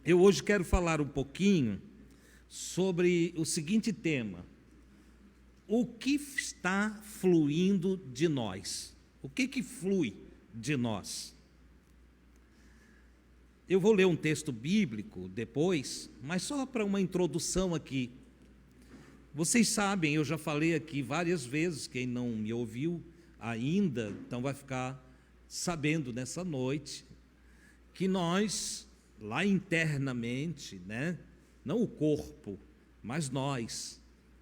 Eu hoje quero falar um pouquinho sobre o seguinte tema: o que está fluindo de nós? O que flui de nós? Eu vou ler um texto bíblico depois, mas só para uma introdução aqui. Vocês sabem, eu já falei aqui várias vezes, quem não me ouviu ainda, então vai ficar sabendo nessa noite, que nós, lá internamente, né, não o corpo, mas nós,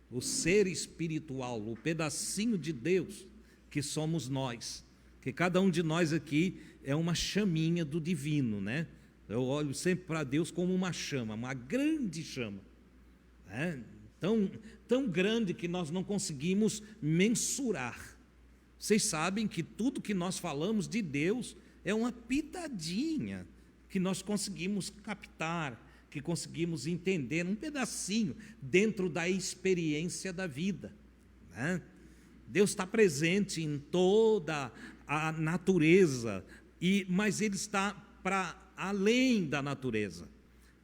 o ser espiritual, o pedacinho de Deus que somos nós, que cada um de nós aqui é uma chaminha do divino, né? Eu olho sempre para Deus como uma chama, uma grande chama, né? Tão grande que nós não conseguimos mensurar. Vocês sabem que tudo que nós falamos de Deus é uma pitadinha que nós conseguimos captar, que conseguimos entender, um pedacinho dentro da experiência da vida, né? Deus está presente em toda a natureza, mas Ele está para além da natureza.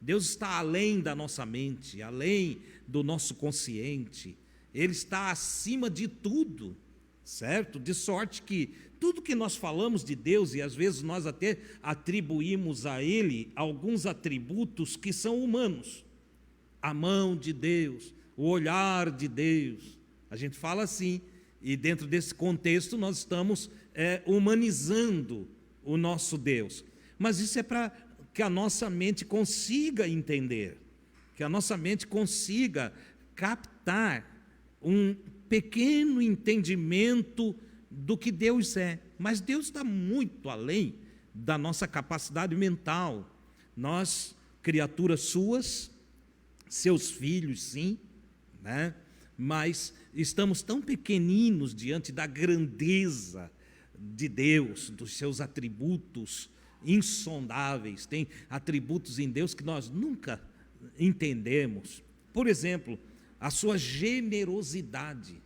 Deus está além da nossa mente, além do nosso consciente. Ele está acima de tudo, certo? De sorte que tudo que nós falamos de Deus, e às vezes nós até atribuímos a Ele alguns atributos que são humanos. A mão de Deus, o olhar de Deus. A gente fala assim, e dentro desse contexto nós estamos humanizando o nosso Deus. Mas isso é para que a nossa mente consiga entender, que a nossa mente consiga captar um pequeno entendimento do que Deus é. Mas Deus está muito além da nossa capacidade mental. Nós, criaturas suas, seus filhos, sim, né? Mas estamos tão pequeninos diante da grandeza de Deus, dos seus atributos insondáveis. Tem atributos em Deus que nós nunca entendemos. Por exemplo, a sua generosidade.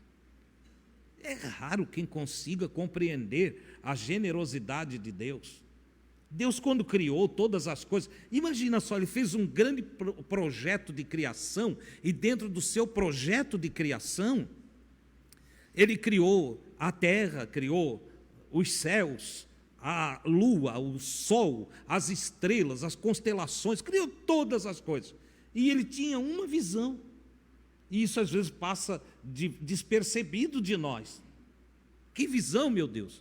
É raro quem consiga compreender a generosidade de Deus. Deus, quando criou todas as coisas, imagina só, Ele fez um grande projeto de criação, e dentro do seu projeto de criação, Ele criou a terra, criou os céus, a lua, o sol, as estrelas, as constelações, criou todas as coisas. E Ele tinha uma visão. E isso às vezes passa despercebido de nós. Que visão, meu Deus!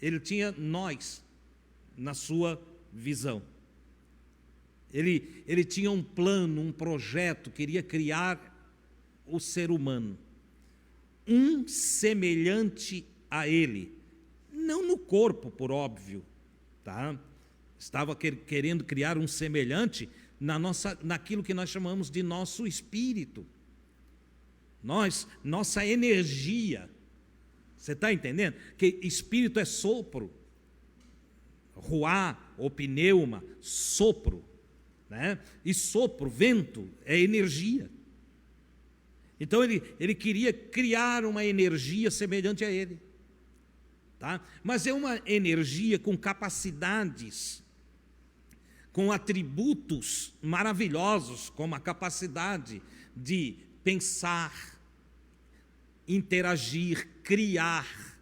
Ele tinha nós na sua visão. Ele tinha um plano, um projeto, queria criar o ser humano. Um semelhante a Ele. Não no corpo, por óbvio, tá? Estava querendo criar um semelhante naquilo que nós chamamos de nosso espírito. Nossa energia. Você está entendendo? Que espírito é sopro. Ruá ou pneuma, sopro, né? E sopro, vento, é energia. Então ele queria criar uma energia semelhante a Ele, tá? Mas é uma energia com capacidades, com atributos maravilhosos, como a capacidade de pensar, interagir, criar,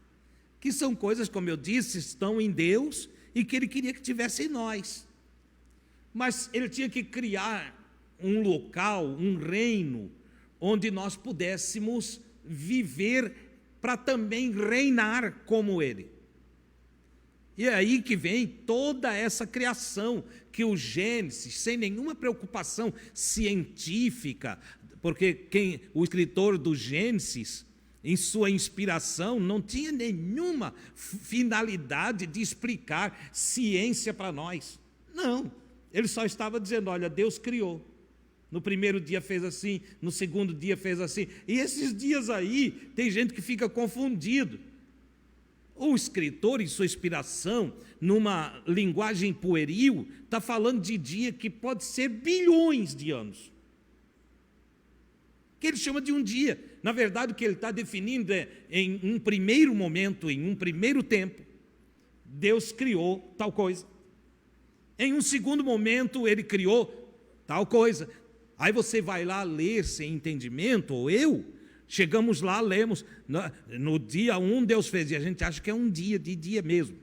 que são coisas, como eu disse, estão em Deus e que Ele queria que tivesse em nós. Mas Ele tinha que criar um local, um reino, onde nós pudéssemos viver para também reinar como Ele. E é aí que vem toda essa criação, que o Gênesis, sem nenhuma preocupação científica, porque o escritor do Gênesis, em sua inspiração, não tinha nenhuma finalidade de explicar ciência para nós. Não, ele só estava dizendo, olha, Deus criou. No primeiro dia fez assim, no segundo dia fez assim. E esses dias aí, tem gente que fica confundido. O escritor, em sua inspiração, numa linguagem pueril, está falando de dia que pode ser bilhões de anos. que ele chama de um dia. Na verdade, o que ele está definindo é, em um primeiro momento, em um primeiro tempo, Deus criou tal coisa. Em um segundo momento, ele criou tal coisa. Aí você vai lá ler sem entendimento, ou eu, chegamos lá, lemos, no dia 1 Deus fez, e a gente acha que é um dia, de dia mesmo.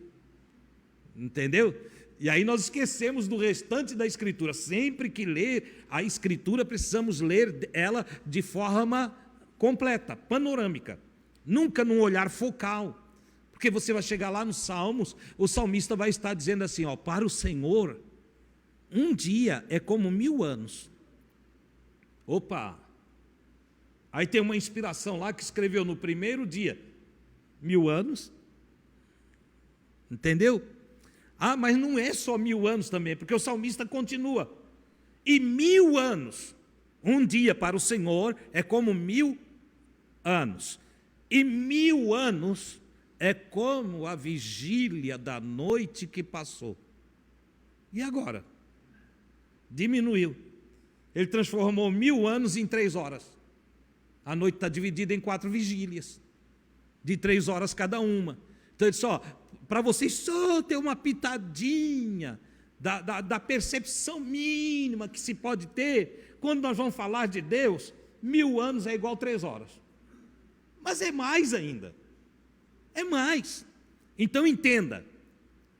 Entendeu? E aí nós esquecemos do restante da Escritura. Sempre que ler a Escritura, precisamos ler ela de forma completa, panorâmica. Nunca num olhar focal. Porque você vai chegar lá nos Salmos, o salmista vai estar dizendo assim, ó, para o Senhor, um dia é como 1000 anos. Opa! Aí tem uma inspiração lá que escreveu no primeiro dia, 1000 anos. Entendeu? Ah, mas não é só 1000 anos também, porque o salmista continua. E 1000 anos, um dia para o Senhor é como 1000 anos. E 1000 anos é como a vigília da noite que passou. E agora? Diminuiu. Ele transformou 1000 anos em 3 horas. A noite está dividida em 4 vigílias, de 3 horas cada uma. Então ele disse, ó, para vocês só ter uma pitadinha da percepção mínima que se pode ter, quando nós vamos falar de Deus, 1000 anos é igual 3 horas. Mas é mais ainda. É mais. Então entenda,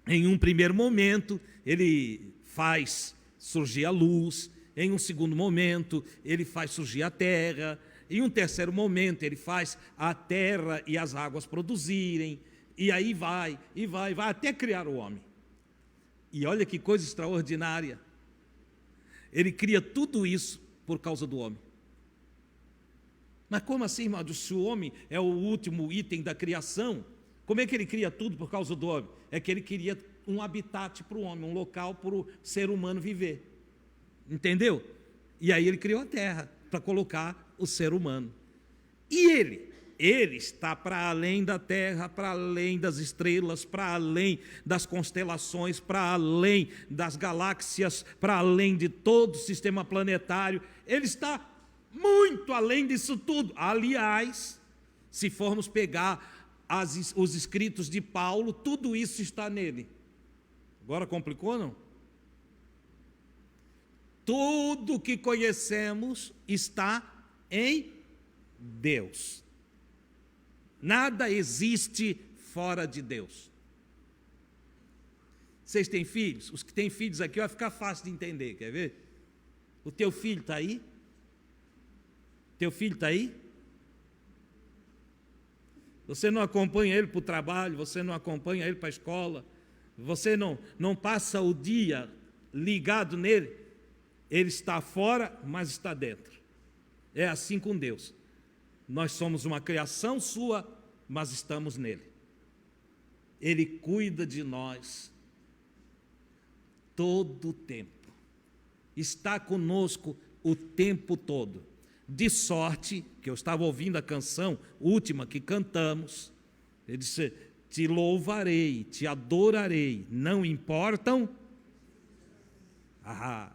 em um primeiro momento, ele faz surgir a luz, em um segundo momento, ele faz surgir a terra, em um terceiro momento, ele faz a terra e as águas produzirem, e aí vai, até criar o homem. E olha que coisa extraordinária. Ele cria tudo isso por causa do homem. Mas como assim, irmão? Se o homem é o último item da criação, como é que ele cria tudo por causa do homem? É que ele queria um habitat para o homem, um local para o ser humano viver. Entendeu? E aí ele criou a terra para colocar o ser humano. E ele está para além da terra, para além das estrelas, para além das constelações, para além das galáxias, para além de todo o sistema planetário. Ele está muito além disso tudo. Aliás, se formos pegar os escritos de Paulo, tudo isso está nele. Agora complicou, não? Tudo que conhecemos está em Deus. Nada existe fora de Deus. Vocês têm filhos? Os que têm filhos aqui vai ficar fácil de entender, quer ver? O teu filho está aí? Teu filho está aí? Você não acompanha ele para o trabalho, você não acompanha ele para a escola, você não passa o dia ligado nele, ele está fora, mas está dentro. É assim com Deus. Nós somos uma criação sua, mas estamos nele. Ele cuida de nós todo o tempo. Está conosco o tempo todo. De sorte, que eu estava ouvindo a canção última que cantamos, ele disse, te louvarei, te adorarei, não importam. A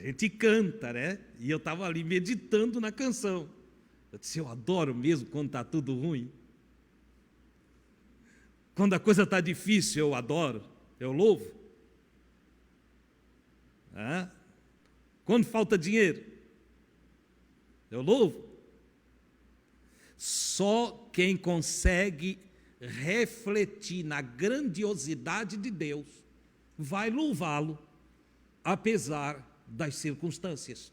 gente canta, né? E eu estava ali meditando na canção. Eu disse, eu adoro mesmo quando está tudo ruim. Quando a coisa está difícil, eu adoro, eu louvo. Quando falta dinheiro, eu louvo. Só quem consegue refletir na grandiosidade de Deus vai louvá-lo, apesar das circunstâncias.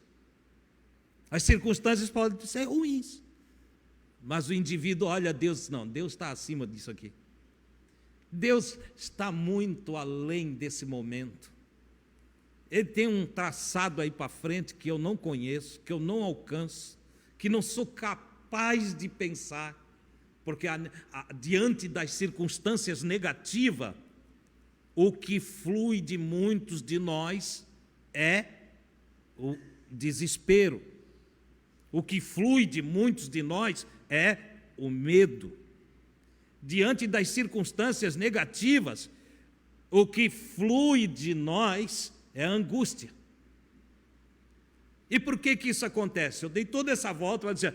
As circunstâncias podem ser ruins, mas o indivíduo olha a Deus, não, Deus está acima disso aqui. Deus está muito além desse momento. Ele tem um traçado aí para frente que eu não conheço, que eu não alcanço, que não sou capaz de pensar, porque diante das circunstâncias negativas, o que flui de muitos de nós é o desespero. O que flui de muitos de nós é o medo. Diante das circunstâncias negativas, o que flui de nós é a angústia. E por que isso acontece? Eu dei toda essa volta para dizer,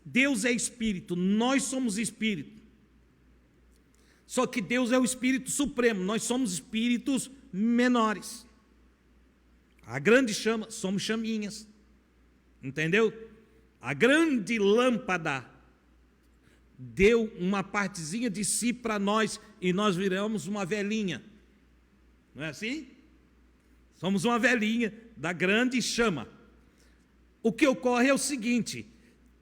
Deus é espírito, nós somos espírito. Só que Deus é o espírito supremo, nós somos espíritos menores. A grande chama, somos chaminhas. Entendeu? A grande lâmpada deu uma partezinha de si para nós e nós viramos uma velhinha. Não é assim? Somos uma velhinha da grande chama. O que ocorre é o seguinte: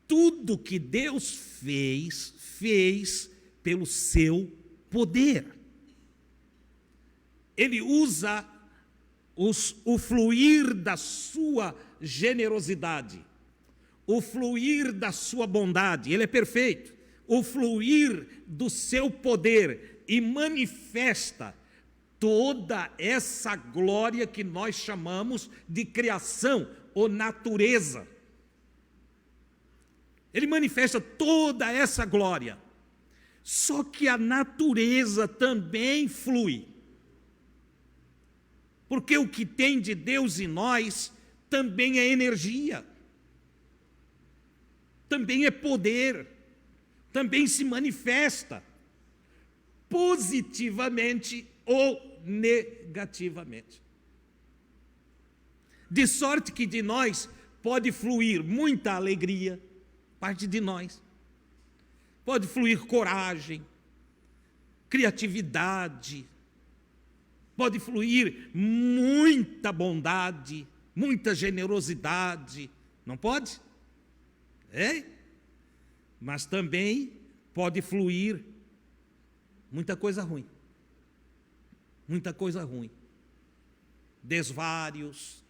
tudo que Deus fez pelo seu poder. Ele usa o fluir da sua generosidade, o fluir da sua bondade, ele é perfeito, o fluir do seu poder, e manifesta toda essa glória que nós chamamos de criação ou natureza. Ele manifesta toda essa glória, só que a natureza também flui, porque o que tem de Deus em nós também é energia, também é poder, também se manifesta positivamente ou negativamente. De sorte que de nós pode fluir muita alegria, parte de nós. Pode fluir coragem, criatividade, pode fluir muita bondade, muita generosidade, não pode? É? Mas também pode fluir muita coisa ruim. Muita coisa ruim. Desvários,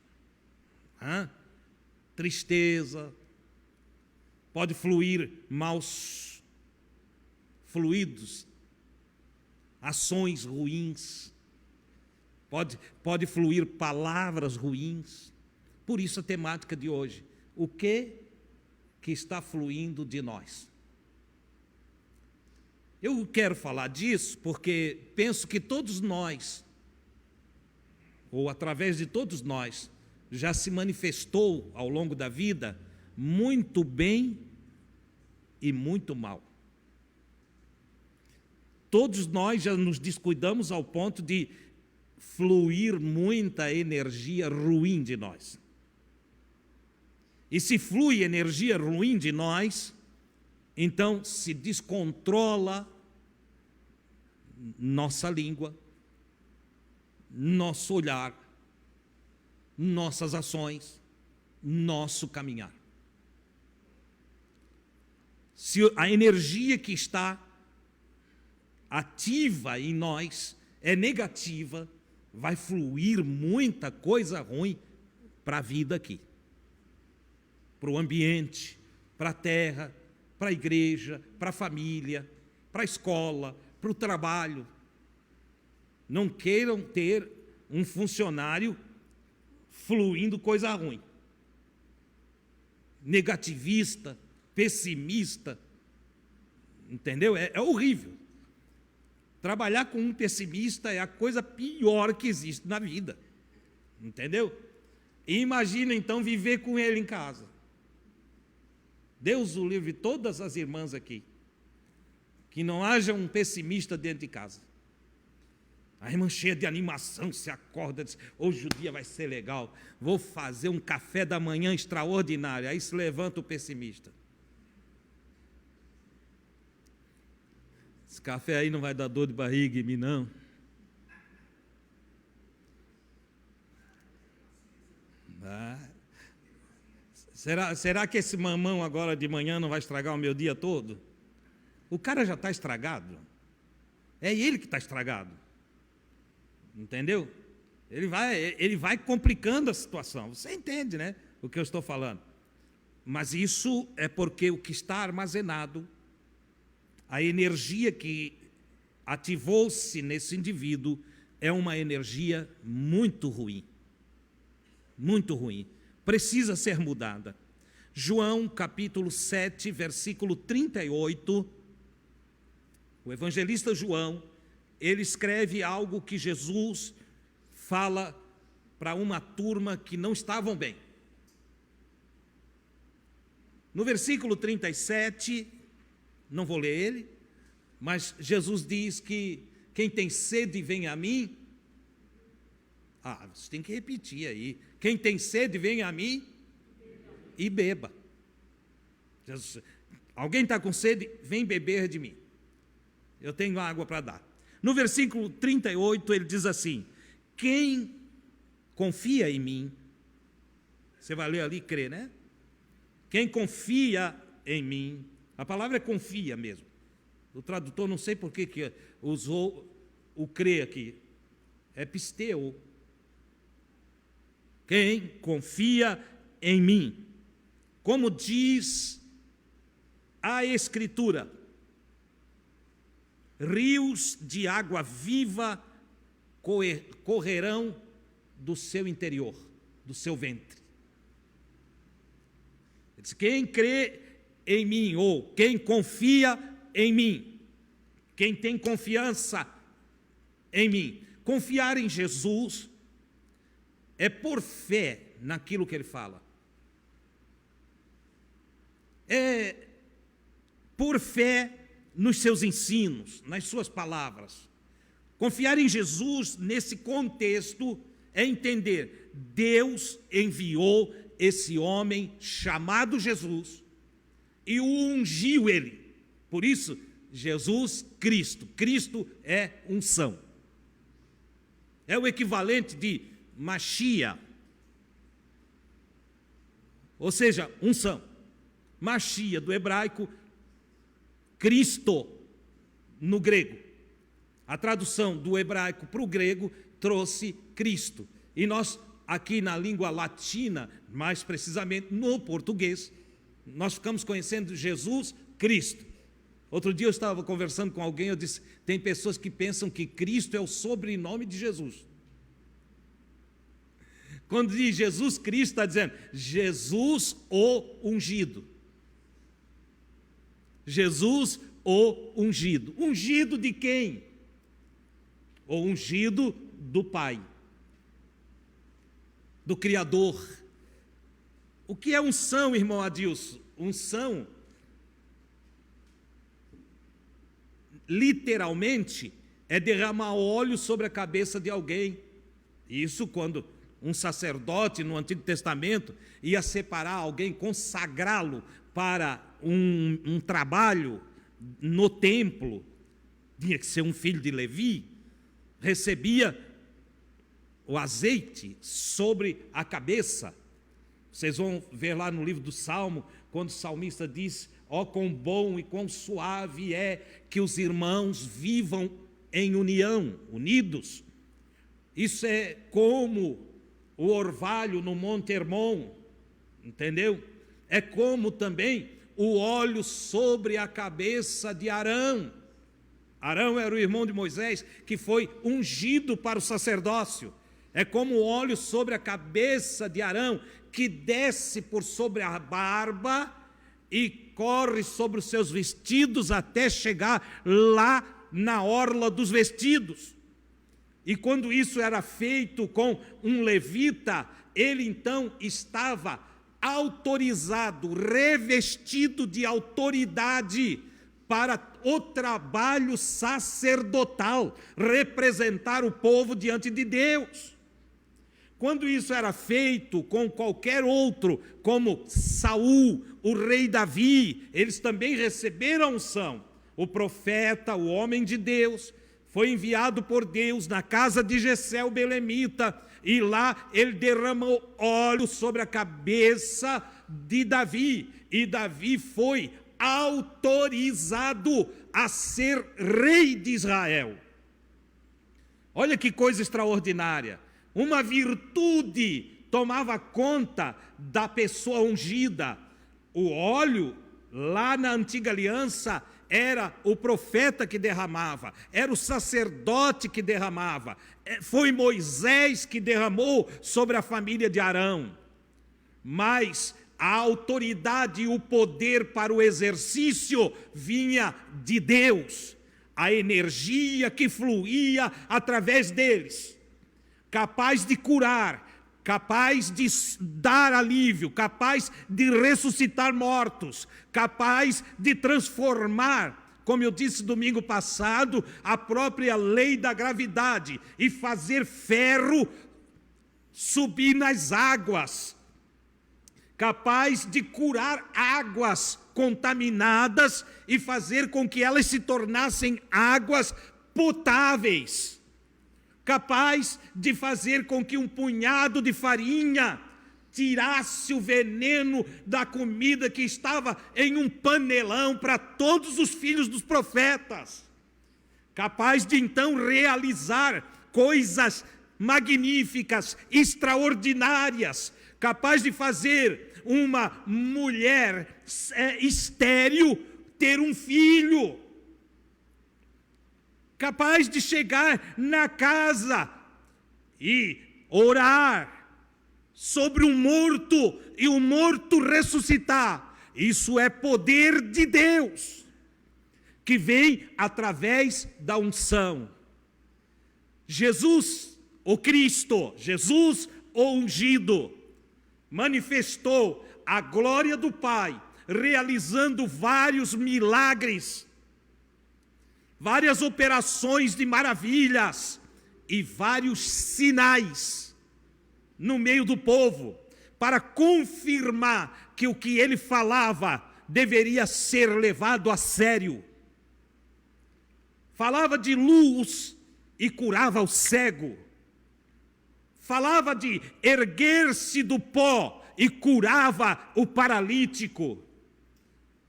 tristeza, pode fluir maus fluidos, ações ruins, pode fluir palavras ruins. Por isso a temática de hoje: o que está fluindo de nós? Eu quero falar disso porque penso que todos nós, ou através de todos nós, já se manifestou ao longo da vida muito bem e muito mal. Todos nós já nos descuidamos ao ponto de fluir muita energia ruim de nós. E se flui energia ruim de nós, então se descontrola nossa língua, nosso olhar, nossas ações, nosso caminhar. Se a energia que está ativa em nós é negativa, vai fluir muita coisa ruim para a vida aqui, para o ambiente, para a terra, para a igreja, para a família, para a escola, para o trabalho. Não queiram ter um funcionário fluindo coisa ruim, negativista, pessimista, entendeu? É horrível. Trabalhar com um pessimista é a coisa pior que existe na vida, entendeu? E imagina então viver com ele em casa. Deus o livre, todas as irmãs aqui, que não haja um pessimista dentro de casa. A irmã cheia de animação, se acorda, diz: hoje o dia vai ser legal, vou fazer um café da manhã extraordinário. Aí se levanta o pessimista. Esse café aí não vai dar dor de barriga em mim, não. Será que esse mamão agora de manhã não vai estragar o meu dia todo? O cara já está estragado. É ele que está estragado. Entendeu? Ele vai complicando a situação. Você entende, né, o que eu estou falando? Mas isso é porque o que está armazenado, a energia que ativou-se nesse indivíduo, é uma energia muito ruim. Muito ruim. Precisa ser mudada. João capítulo 7, versículo 38, o evangelista João, ele escreve algo que Jesus fala para uma turma que não estavam bem. No versículo 37, não vou ler ele, mas Jesus diz que quem tem sede, vem a mim. Você tem que repetir aí. Quem tem sede, vem a mim e beba. Jesus, alguém está com sede, vem beber de mim. Eu tenho água para dar. No versículo 38, ele diz assim: quem confia em mim, você vai ler ali e crê, né? Quem confia em mim, a palavra é confia mesmo. O tradutor não sei por que usou o crê aqui. É pisteu. Quem confia em mim, como diz a Escritura, rios de água viva correrão do seu interior, do seu ventre. Ele diz, quem crê em mim, ou quem confia em mim, quem tem confiança em mim. Confiar em Jesus é por fé naquilo que ele fala. É por fé nos seus ensinos, nas suas palavras. Confiar em Jesus, nesse contexto, é entender: Deus enviou esse homem chamado Jesus e o ungiu ele. Por isso, Jesus Cristo. Cristo é unção. É o equivalente de Machia, ou seja, unção. Machia do hebraico, Cristo no grego. A tradução do hebraico para o grego trouxe Cristo. E nós, aqui na língua latina, mais precisamente no português, nós ficamos conhecendo Jesus Cristo. Outro dia eu estava conversando com alguém, eu disse, tem pessoas que pensam que Cristo é o sobrenome de Jesus. Quando diz Jesus Cristo, está dizendo Jesus o ungido. Jesus o ungido. Ungido de quem? O ungido do Pai, do Criador. O que é unção, irmão Adilson? Unção, literalmente, é derramar óleo sobre a cabeça de alguém. Isso quando um sacerdote no Antigo Testamento ia separar alguém, consagrá-lo para um trabalho no templo, tinha que ser um filho de Levi, recebia o azeite sobre a cabeça. Vocês vão ver lá no livro do Salmo, quando o salmista diz: ó, quão bom e quão suave é que os irmãos vivam em união, unidos. Isso é como o orvalho no Monte Hermon, entendeu? É como também o óleo sobre a cabeça de Arão. Arão era o irmão de Moisés, que foi ungido para o sacerdócio. É como o óleo sobre a cabeça de Arão, que desce por sobre a barba e corre sobre os seus vestidos até chegar lá na orla dos vestidos. E quando isso era feito com um levita, ele então estava autorizado, revestido de autoridade para o trabalho sacerdotal, representar o povo diante de Deus. Quando isso era feito com qualquer outro, como Saul, o rei Davi, eles também receberam a unção. O profeta, o homem de Deus, foi enviado por Deus na casa de Jessé o belemita, e lá ele derramou óleo sobre a cabeça de Davi, e Davi foi autorizado a ser rei de Israel. Olha que coisa extraordinária. Uma virtude tomava conta da pessoa ungida. O óleo, lá na antiga aliança, era o profeta que derramava, era o sacerdote que derramava, foi Moisés que derramou sobre a família de Arão. Mas a autoridade e o poder para o exercício vinha de Deus, a energia que fluía através deles, capaz de curar, capaz de dar alívio, capaz de ressuscitar mortos, capaz de transformar, como eu disse domingo passado, a própria lei da gravidade e fazer ferro subir nas águas, capaz de curar águas contaminadas e fazer com que elas se tornassem águas potáveis, capaz de fazer com que um punhado de farinha tirasse o veneno da comida que estava em um panelão para todos os filhos dos profetas, capaz de então realizar coisas magníficas, extraordinárias, capaz de fazer uma mulher estéril ter um filho, capaz de chegar na casa e orar sobre um morto e o morto ressuscitar. Isso é poder de Deus, que vem através da unção. Jesus, o Cristo, Jesus, o ungido, manifestou a glória do Pai, realizando vários milagres, várias operações de maravilhas e vários sinais no meio do povo, para confirmar que o que ele falava deveria ser levado a sério. Falava de luz e curava o cego. Falava de erguer-se do pó e curava o paralítico.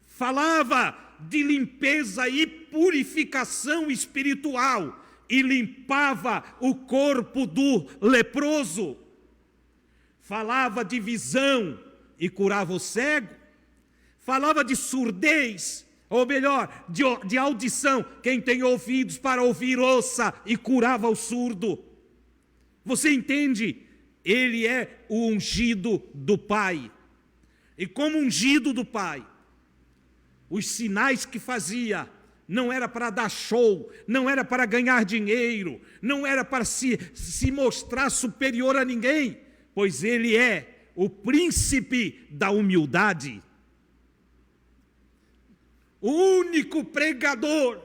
Falava de limpeza e purificação espiritual e limpava o corpo do leproso. Falava de visão e curava o cego. Falava de surdez, ou melhor, de audição. Quem tem ouvidos para ouvir, ouça, e curava o surdo. Você entende? Ele é o ungido do Pai. E como ungido do Pai, os sinais que fazia não era para dar show, não era para ganhar dinheiro, não era para se mostrar superior a ninguém, pois ele é o príncipe da humildade. O único pregador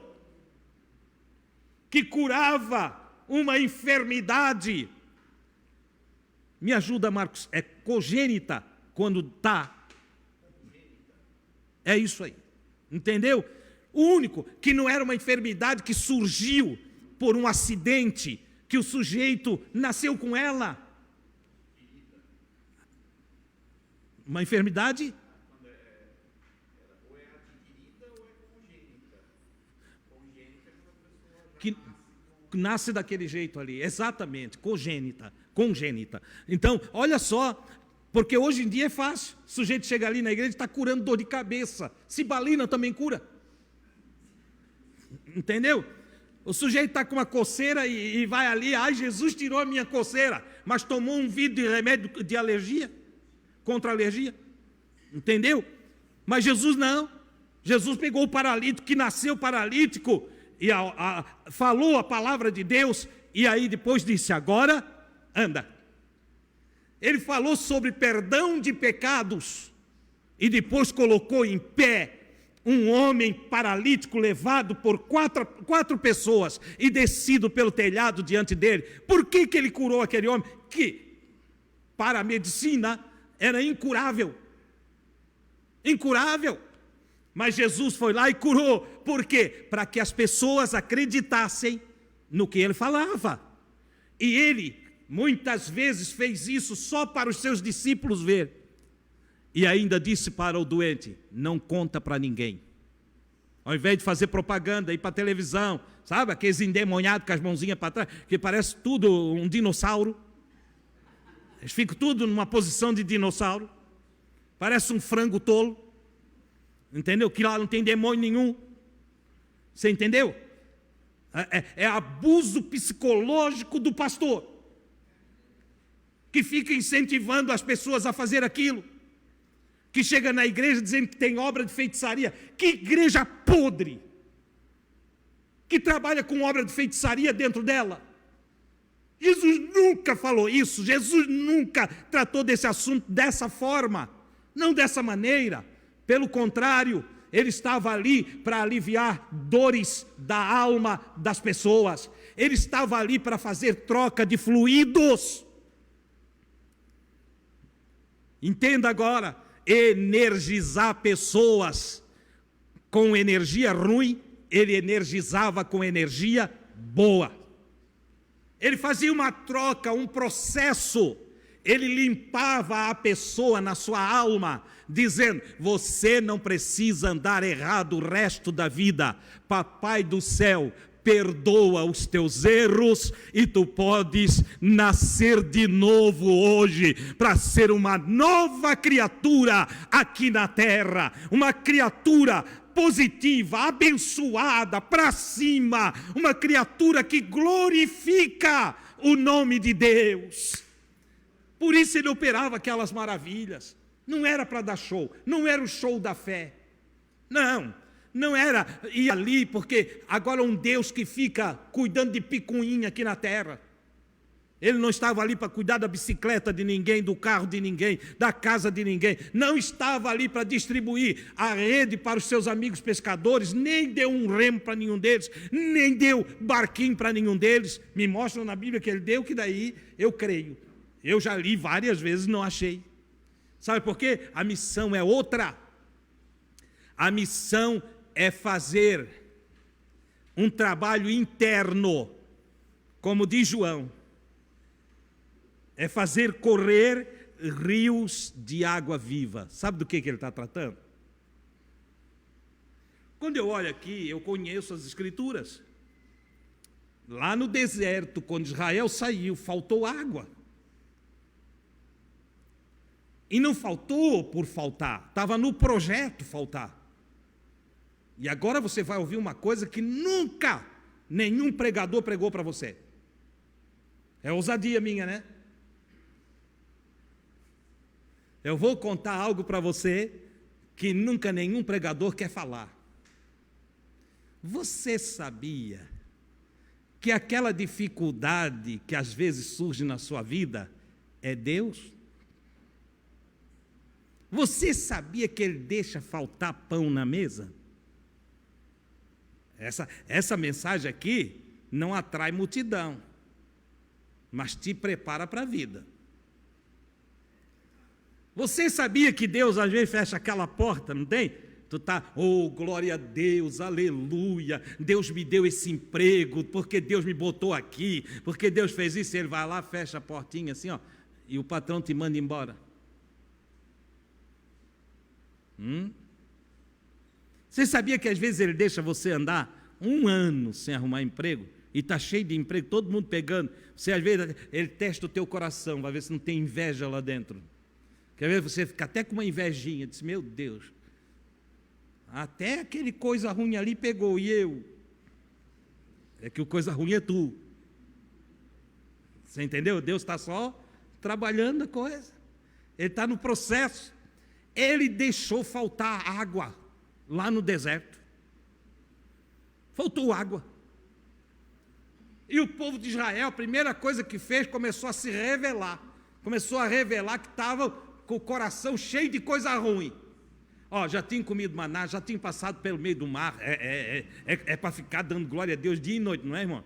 que curava uma enfermidade, me ajuda, Marcos, é congênita quando está. É isso aí, entendeu? O único que não era uma enfermidade que surgiu por um acidente, que o sujeito nasceu com ela. Uma enfermidade? Ou é adquirida ou é congênita. Que nasce daquele jeito ali, exatamente, congênita. Então, olha só, porque hoje em dia é fácil. O sujeito chega ali na igreja e está curando dor de cabeça. Cibalina também cura. Entendeu? O sujeito está com uma coceira e vai ali, ai, Jesus tirou a minha coceira, mas tomou um vidro de remédio de alergia, contra alergia. Entendeu? Mas Jesus não. Jesus pegou o paralítico, que nasceu paralítico, e falou a palavra de Deus, e aí depois disse, agora anda. Ele falou sobre perdão de pecados, e depois colocou em pé um homem paralítico levado por quatro pessoas e descido pelo telhado diante dele. Por que ele curou aquele homem? Que para a medicina era incurável. Incurável. Mas Jesus foi lá e curou. Por quê? Para que as pessoas acreditassem no que ele falava. E ele muitas vezes fez isso só para os seus discípulos ver. E ainda disse para o doente, não conta para ninguém. Ao invés de fazer propaganda, ir para a televisão, sabe? Aqueles endemoniados com as mãozinhas para trás, que parece tudo um dinossauro. Eles ficam tudo numa posição de dinossauro. Parece um frango tolo. Entendeu? Que lá não tem demônio nenhum. Você entendeu? É abuso psicológico do pastor, que fica incentivando as pessoas a fazer aquilo. Que chega na igreja dizendo que tem obra de feitiçaria. Que igreja podre! Que trabalha com obra de feitiçaria dentro dela. Jesus nunca falou isso, Jesus nunca tratou desse assunto dessa forma, não dessa maneira. Pelo contrário, ele estava ali para aliviar dores da alma das pessoas. Ele estava ali para fazer troca de fluidos. Entenda agora, energizar pessoas com energia ruim, ele energizava com energia boa. Ele fazia uma troca, um processo. Ele limpava a pessoa na sua alma, dizendo: você não precisa andar errado o resto da vida. Papai do céu perdoa os teus erros e tu podes nascer de novo hoje para ser uma nova criatura aqui na terra, uma criatura positiva, abençoada, para cima, uma criatura que glorifica o nome de Deus. Por isso ele operava aquelas maravilhas. Não era para dar show, não era o show da fé. Não era ir ali porque agora um Deus que fica cuidando de picuinha aqui na terra. Ele não estava ali para cuidar da bicicleta de ninguém, do carro de ninguém, da casa de ninguém. Não estava ali para distribuir a rede para os seus amigos pescadores, nem deu um remo para nenhum deles, nem deu barquinho para nenhum deles. Me mostram na Bíblia que ele deu, que daí eu creio. Eu já li várias vezes, não achei. Sabe por quê? A missão é outra. A missão é fazer um trabalho interno, como diz João, é fazer correr rios de água viva. Sabe do que ele está tratando? Quando eu olho aqui, eu conheço as Escrituras. Lá no deserto, quando Israel saiu, faltou água. E não faltou por faltar, estava no projeto faltar. E agora você vai ouvir uma coisa que nunca nenhum pregador pregou para você. É ousadia minha, né? Eu vou contar algo para você que nunca nenhum pregador quer falar. Você sabia que aquela dificuldade que às vezes surge na sua vida é Deus? Você sabia que Ele deixa faltar pão na mesa? Essa mensagem aqui não atrai multidão, mas te prepara para a vida. Você sabia que Deus às vezes fecha aquela porta, não tem? Tu está, oh, glória a Deus, aleluia, Deus me deu esse emprego, porque Deus me botou aqui, porque Deus fez isso, Ele vai lá, fecha a portinha assim, ó, e o patrão te manda embora. Você sabia que às vezes Ele deixa você andar 1 ano sem arrumar emprego, e está cheio de emprego, todo mundo pegando, você às vezes, Ele testa o teu coração, vai ver se não tem inveja lá dentro. Quer ver, você fica até com uma invejinha, diz, meu Deus, até aquele coisa ruim ali pegou, e eu? É que o coisa ruim é tu. Você entendeu? Deus está só trabalhando a coisa. Ele está no processo. Ele deixou faltar água lá no deserto. Faltou água. E o povo de Israel, a primeira coisa que fez, começou a se revelar. Começou a revelar que estava com o coração cheio de coisa ruim. Ó, já tinha comido maná, já tinha passado pelo meio do mar. É para ficar dando glória a Deus dia e noite, não é, irmão?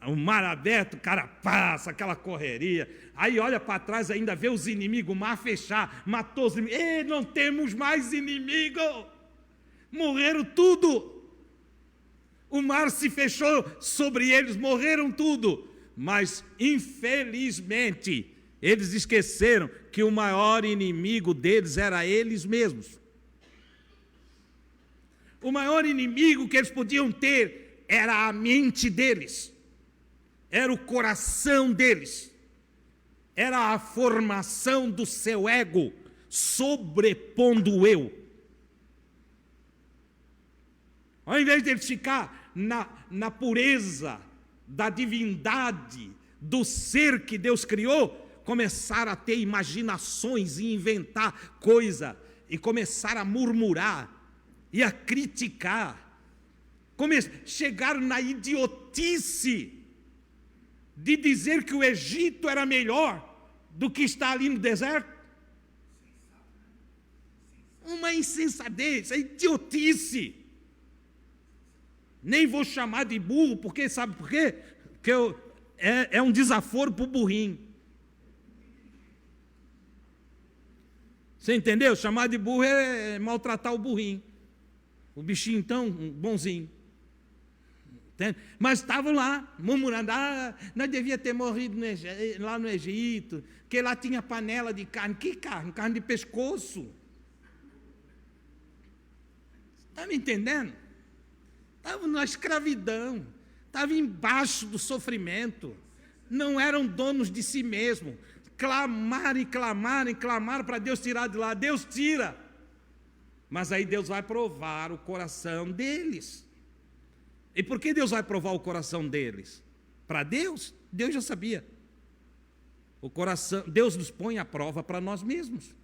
O mar aberto, o cara passa, aquela correria. Aí olha para trás, ainda vê os inimigos, o mar fechar, matou os inimigos. Ei, não temos mais inimigos. Morreram tudo. O mar se fechou sobre eles, morreram tudo. Mas, infelizmente, eles esqueceram que o maior inimigo deles era eles mesmos. O maior inimigo que eles podiam ter era a mente deles, era o coração deles, era a formação do seu ego, sobrepondo o eu. Ao invés de eles ficar na pureza da divindade, do ser que Deus criou, começaram a ter imaginações e inventar coisa, e começaram a murmurar e a criticar, chegaram na idiotice de dizer que o Egito era melhor do que está ali no deserto? Uma insensatez, é idiotice. Nem vou chamar de burro, porque sabe por quê? Porque é um desaforo para o burrinho. Você entendeu? Chamar de burro é maltratar o burrinho. O bichinho, então, bonzinho. Entende? Mas estavam lá, murmurando, nós devíamos ter morrido lá no Egito, porque lá tinha panela de carne. Que carne? Carne de pescoço. Está me entendendo? Estavam na escravidão, estavam embaixo do sofrimento, não eram donos de si mesmos. Clamaram e clamaram e clamaram para Deus tirar de lá. Deus tira. Mas aí Deus vai provar o coração deles. E por que Deus vai provar o coração deles? Para Deus, Deus já sabia. O coração, Deus nos põe à prova para nós mesmos.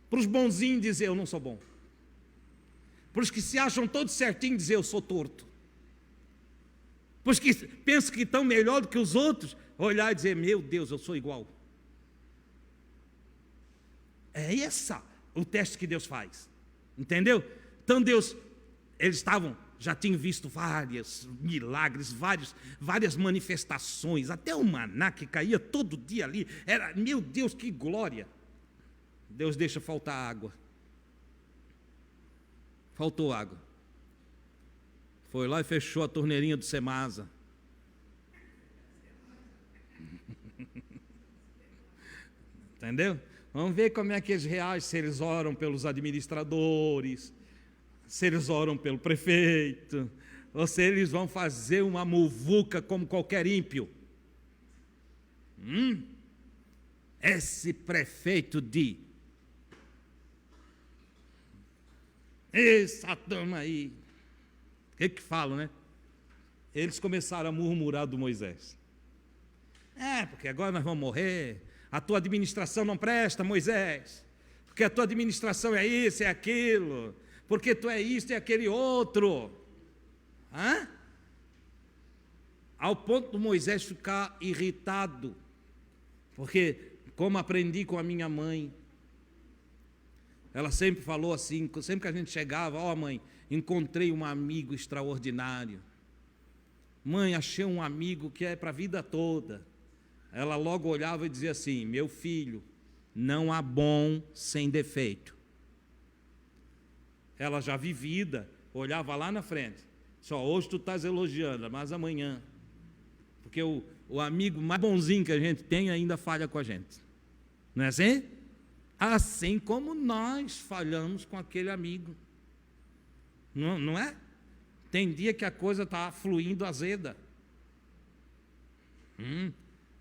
Para os bonzinhos dizer, eu não sou bom. Para os que se acham todos certinhos dizer, eu sou torto. Para os que pensam que estão melhor do que os outros, olhar e dizer, meu Deus, eu sou igual. É esse o teste que Deus faz. Entendeu? Então Deus, eles já tinham visto vários milagres, várias manifestações, até o maná que caía todo dia ali, era, meu Deus, que glória. Deus deixa faltar água. Faltou água. Foi lá e fechou a torneirinha do Semasa. Entendeu? Vamos ver como é que eles reagem, se eles oram pelos administradores, se eles oram pelo prefeito, ou se eles vão fazer uma muvuca como qualquer ímpio. Esse prefeito essa turma aí, o que falam, né? Eles começaram a murmurar do Moisés. Porque agora nós vamos morrer. A tua administração não presta, Moisés, porque a tua administração é isso, é aquilo, porque tu é isso e aquele outro. Ao ponto do Moisés ficar irritado, porque, como aprendi com a minha mãe, ela sempre falou assim, sempre que a gente chegava, mãe, encontrei um amigo extraordinário. Mãe, achei um amigo que é para a vida toda. Ela logo olhava e dizia assim, meu filho, não há bom sem defeito. Ela já vivida, olhava lá na frente, só hoje tu estás elogiando, mas amanhã, porque o amigo mais bonzinho que a gente tem ainda falha com a gente, não é assim? Assim como nós falhamos com aquele amigo, não é? Tem dia que a coisa está fluindo azeda,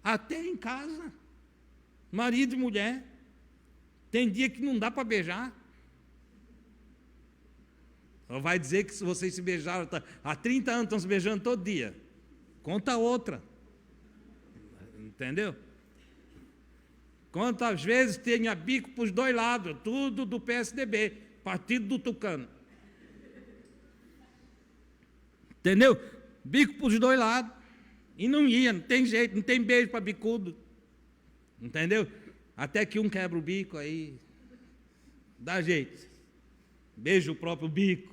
até em casa, marido e mulher, tem dia que não dá para beijar. Ou vai dizer que se vocês se beijaram, há 30 anos estão se beijando todo dia, conta outra, entendeu? Quantas vezes tinha bico para os dois lados, tudo do PSDB, partido do Tucano, entendeu? Bico para os dois lados. E não ia, não tem jeito, não tem beijo para bicudo. Entendeu? Até que um quebra o bico, aí dá jeito. Beija o próprio bico.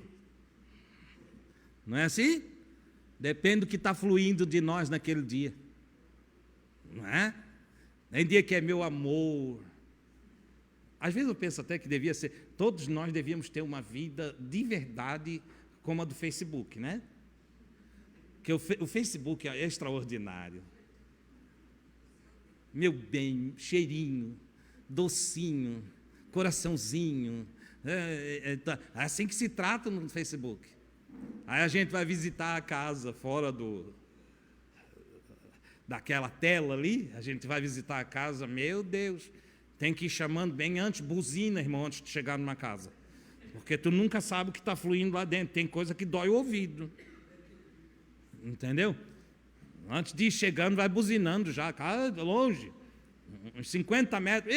Não é assim? Depende do que está fluindo de nós naquele dia. Não é? Tem dia que é meu amor. Às vezes eu penso até que devia ser, todos nós devíamos ter uma vida de verdade como a do Facebook, né? Porque o Facebook é extraordinário. Meu bem, cheirinho, docinho, coraçãozinho. É assim que se trata no Facebook. Aí a gente vai visitar a casa fora daquela tela ali, a gente vai visitar a casa, meu Deus, tem que ir chamando bem antes, buzina, irmão, antes de chegar numa casa. Porque tu nunca sabe o que está fluindo lá dentro, tem coisa que dói o ouvido. Entendeu? Antes de ir chegando, vai buzinando já, longe, uns 50 metros,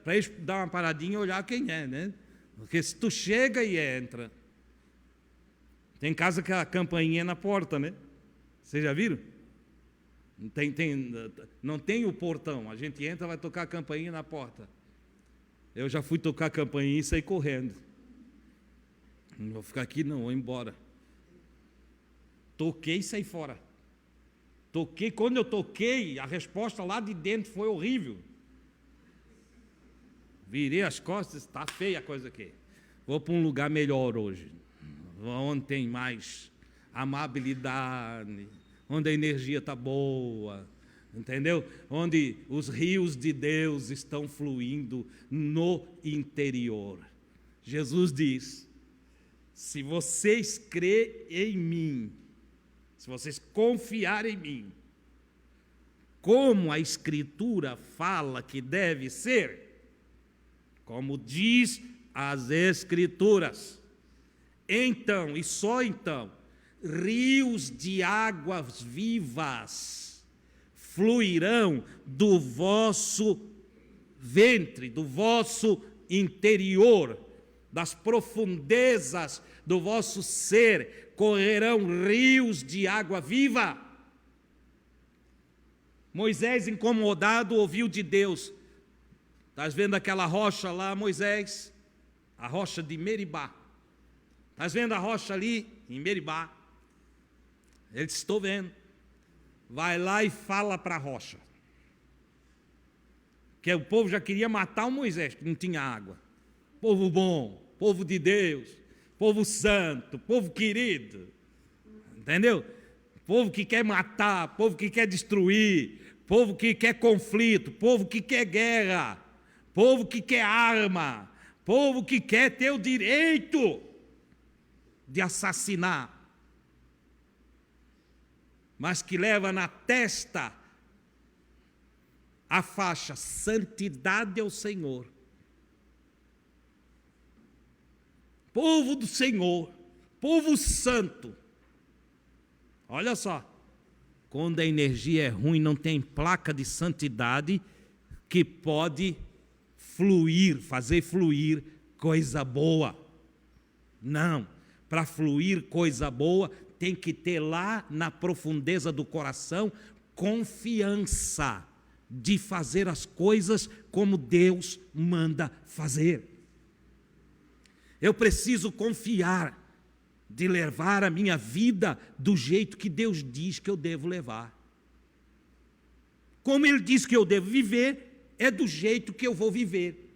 para eles dar uma paradinha e olhar quem é, né? Porque se tu chega e entra, tem casa que a campainha é na porta, né? Vocês já viram? Não tem o portão. A gente entra, vai tocar a campainha na porta. Eu já fui tocar a campainha e saí correndo. Não vou ficar aqui não, vou embora. Toquei e saí fora. Quando eu toquei, a resposta lá de dentro foi horrível. Virei as costas, está feia a coisa aqui. Vou para um lugar melhor hoje, onde tem mais amabilidade, onde a energia está boa, entendeu? Onde os rios de Deus estão fluindo no interior. Jesus diz: se vocês crerem em mim, se vocês confiarem em mim, como a Escritura fala que deve ser, como diz as Escrituras, então, e só então, rios de águas vivas fluirão do vosso ventre, do vosso interior, das profundezas do vosso ser, correrão rios de água viva. Moisés, incomodado, ouviu de Deus: estás vendo aquela rocha lá, Moisés? A rocha de Meribá. Estás vendo a rocha ali em Meribá? Ele disse: estou vendo. Vai lá e fala para a rocha. Que o povo já queria matar o Moisés, que não tinha água. Povo bom, povo de Deus, povo santo, povo querido. Entendeu? Povo que quer matar, povo que quer destruir, povo que quer conflito, povo que quer guerra, povo que quer arma, povo que quer ter o direito de assassinar, mas que leva na testa a faixa santidade ao Senhor. Povo do Senhor, povo santo. Olha só, quando a energia é ruim, não tem placa de santidade que pode fluir, fazer fluir coisa boa. Não, para fluir coisa boa, tem que ter lá na profundeza do coração confiança de fazer as coisas como Deus manda fazer. Eu preciso confiar de levar a minha vida do jeito que Deus diz que eu devo levar. Como Ele diz que eu devo viver, é do jeito que eu vou viver.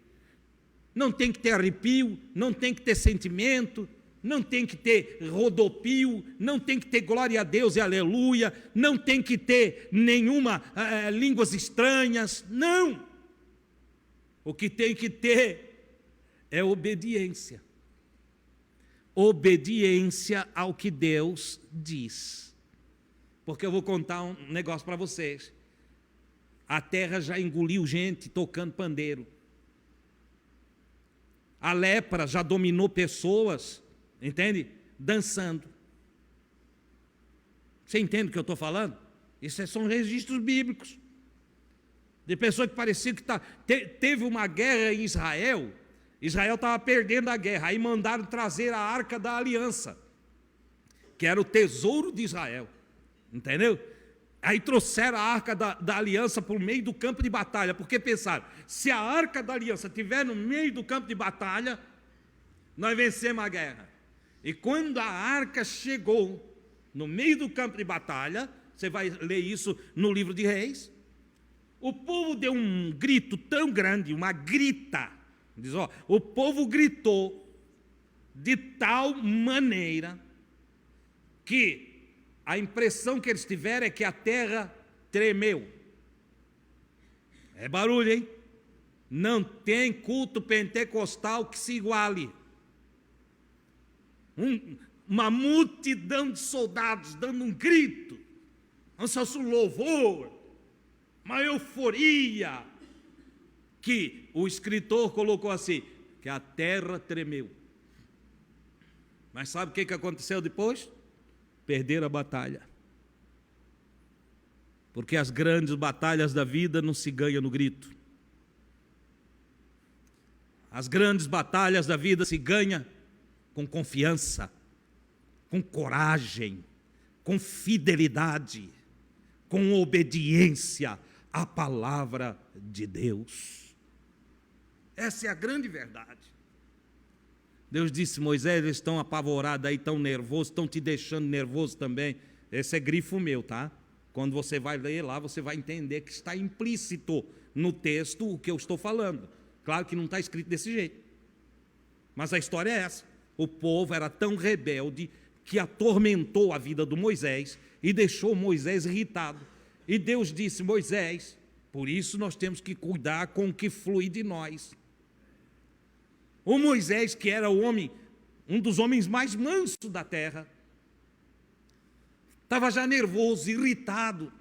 Não tem que ter arrepio, não tem que ter sentimento, não tem que ter rodopio, não tem que ter glória a Deus e aleluia, não tem que ter nenhuma línguas estranhas, não. O que tem que ter é obediência. Obediência ao que Deus diz. Porque eu vou contar um negócio para vocês. A terra já engoliu gente tocando pandeiro. A lepra já dominou pessoas, entende? Dançando. Você entende o que eu estou falando? Isso são registros bíblicos. De pessoas que parecia que teve uma guerra em Israel. Israel estava perdendo a guerra, aí mandaram trazer a Arca da Aliança, que era o tesouro de Israel, entendeu? Aí trouxeram a Arca da Aliança para o meio do campo de batalha, porque pensaram, se a Arca da Aliança estiver no meio do campo de batalha, nós vencemos a guerra. E quando a Arca chegou no meio do campo de batalha, você vai ler isso no livro de Reis, o povo deu um grito tão grande, uma grita. Diz, o povo gritou de tal maneira que a impressão que eles tiveram é que a terra tremeu. É barulho, hein? Não tem culto pentecostal que se iguale. Uma multidão de soldados dando um grito, um louvor, uma euforia, que o escritor colocou assim, que a terra tremeu. Mas sabe o que aconteceu depois? Perderam a batalha. Porque as grandes batalhas da vida não se ganham no grito. As grandes batalhas da vida se ganham com confiança, com coragem, com fidelidade, com obediência à palavra de Deus. Essa é a grande verdade. Deus disse: Moisés, eles estão apavorados aí, estão nervosos, estão te deixando nervoso também. Esse é grifo meu, tá? Quando você vai ler lá, você vai entender que está implícito no texto o que eu estou falando. Claro que não está escrito desse jeito, mas a história é essa. O povo era tão rebelde que atormentou a vida do Moisés e deixou Moisés irritado. E Deus disse: Moisés, por isso nós temos que cuidar com o que flui de nós. O Moisés, que era o homem, um dos homens mais mansos da terra, estava já nervoso, irritado,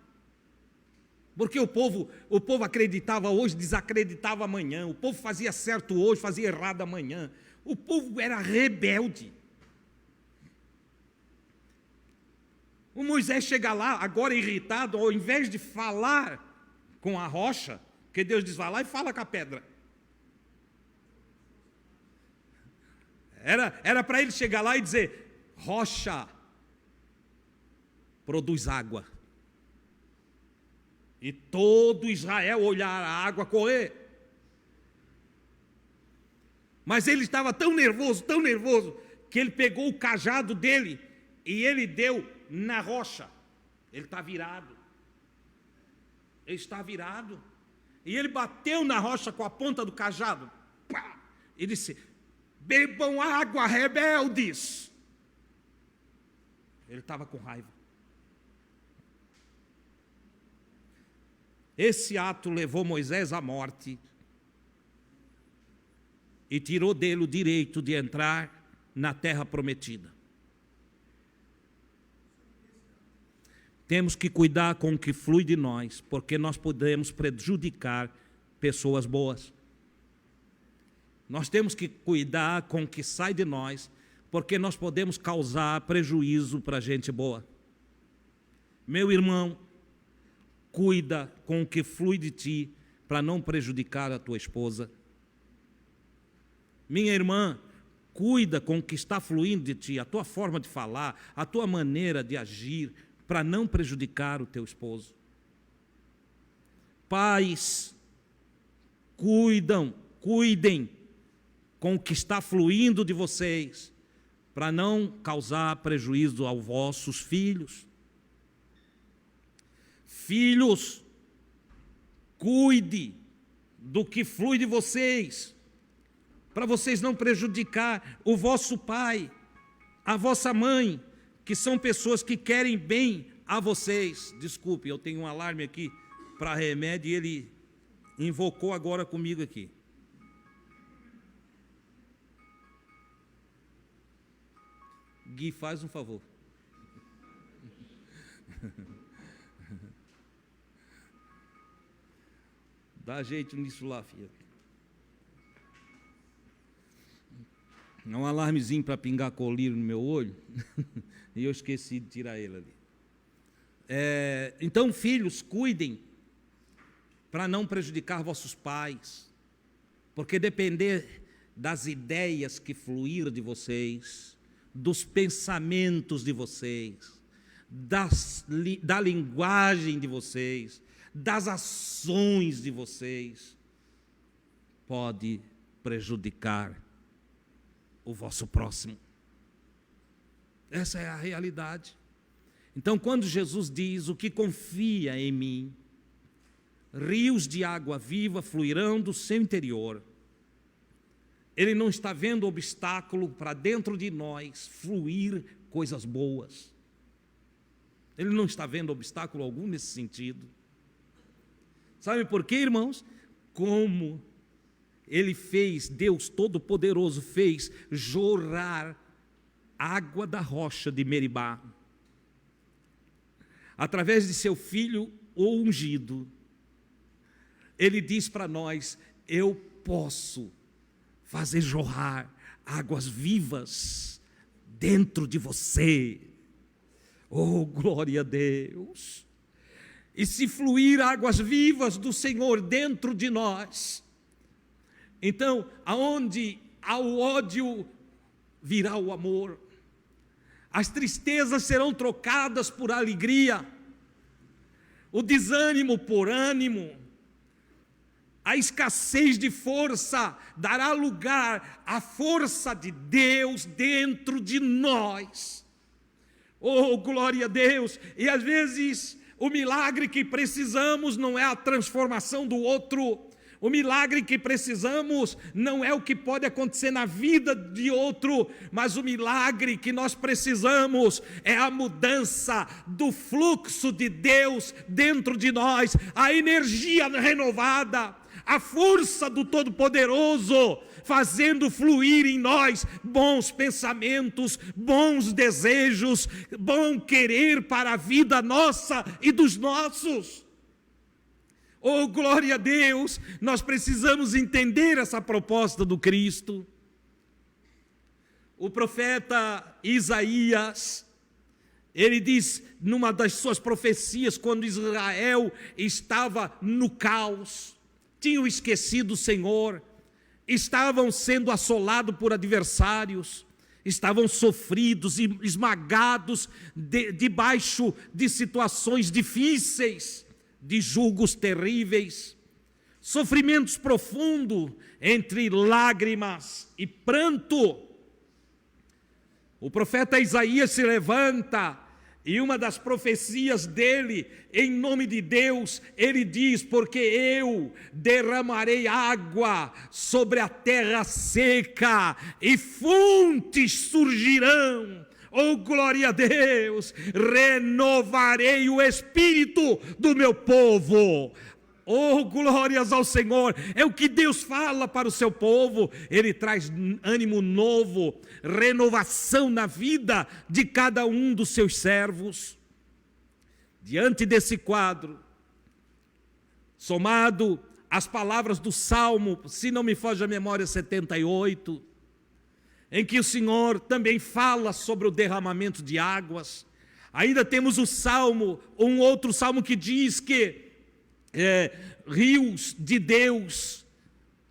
porque o povo acreditava hoje, desacreditava amanhã, o povo fazia certo hoje, fazia errado amanhã, o povo era rebelde. O Moisés chega lá, agora irritado, ao invés de falar com a rocha, que Deus diz: vai lá e fala com a pedra. Era para ele chegar lá e dizer: rocha, produz água. E todo Israel olhar a água correr. Mas ele estava tão nervoso, que ele pegou o cajado dele e ele deu na rocha. Ele está virado. Ele está virado. E ele bateu na rocha com a ponta do cajado. Pá! E disse: bebam água, rebeldes. Ele estava com raiva. Esse ato levou Moisés à morte e tirou dele o direito de entrar na terra prometida. Temos que cuidar com o que flui de nós, porque nós podemos prejudicar pessoas boas. Nós temos que cuidar com o que sai de nós, porque nós podemos causar prejuízo para gente boa. Meu irmão, cuida com o que flui de ti, para não prejudicar a tua esposa. Minha irmã, cuida com o que está fluindo de ti, a tua forma de falar, a tua maneira de agir, para não prejudicar o teu esposo. Pais, cuidem com o que está fluindo de vocês, para não causar prejuízo aos vossos filhos. Filhos, cuide do que flui de vocês, para vocês não prejudicar o vosso pai, a vossa mãe, que são pessoas que querem bem a vocês. Desculpe, eu tenho um alarme aqui para remédio e ele invocou agora comigo aqui. Gui, faz um favor. Dá jeito nisso lá, filha. É um alarmezinho para pingar colírio no meu olho. E eu esqueci de tirar ele ali. Então, filhos, cuidem para não prejudicar vossos pais, porque depender das ideias que fluíram de vocês, dos pensamentos de vocês, da linguagem de vocês, das ações de vocês, pode prejudicar o vosso próximo. Essa é a realidade. Então, quando Jesus diz: o que confia em mim, rios de água viva fluirão do seu interior, ele não está vendo obstáculo para dentro de nós fluir coisas boas. Ele não está vendo obstáculo algum nesse sentido. Sabe por quê, irmãos? Como ele fez, Deus Todo-Poderoso fez jorrar água da rocha de Meribá, através de seu Filho ungido. Ele diz para nós: eu posso fazer jorrar águas vivas dentro de você. Oh, glória a Deus! E se fluir águas vivas do Senhor dentro de nós, então, aonde há o ódio, virá o amor. As tristezas serão trocadas por alegria. o desânimo por ânimo, a escassez de força dará lugar à força de Deus dentro de nós. Oh, glória a Deus! E às vezes o milagre que precisamos não é a transformação do outro. O milagre que precisamos não é o que pode acontecer na vida de outro, mas o milagre que nós precisamos é a mudança do fluxo de Deus dentro de nós, a energia renovada, a força do Todo-Poderoso, fazendo fluir em nós bons pensamentos, bons desejos, bom querer para a vida nossa e dos nossos. Oh, glória a Deus! Nós precisamos entender essa proposta do Cristo. O profeta Isaías, ele diz numa das suas profecias, quando Israel estava no caos, tinham esquecido o Senhor, estavam sendo assolados por adversários, estavam sofridos e esmagados debaixo de situações difíceis, de julgos terríveis, sofrimentos profundos entre lágrimas e pranto. O profeta Isaías se levanta e uma das profecias dele, em nome de Deus, ele diz: porque eu derramarei água sobre a terra seca e fontes surgirão. Oh, glória a Deus! Renovarei o espírito do meu povo. Oh, glórias ao Senhor! É o que Deus fala para o seu povo. Ele traz ânimo novo, renovação na vida de cada um dos seus servos. Diante desse quadro, somado às palavras do Salmo, se não me foge a memória, 78, em que o Senhor também fala sobre o derramamento de águas. Ainda temos o Salmo, um outro Salmo que diz que rios de Deus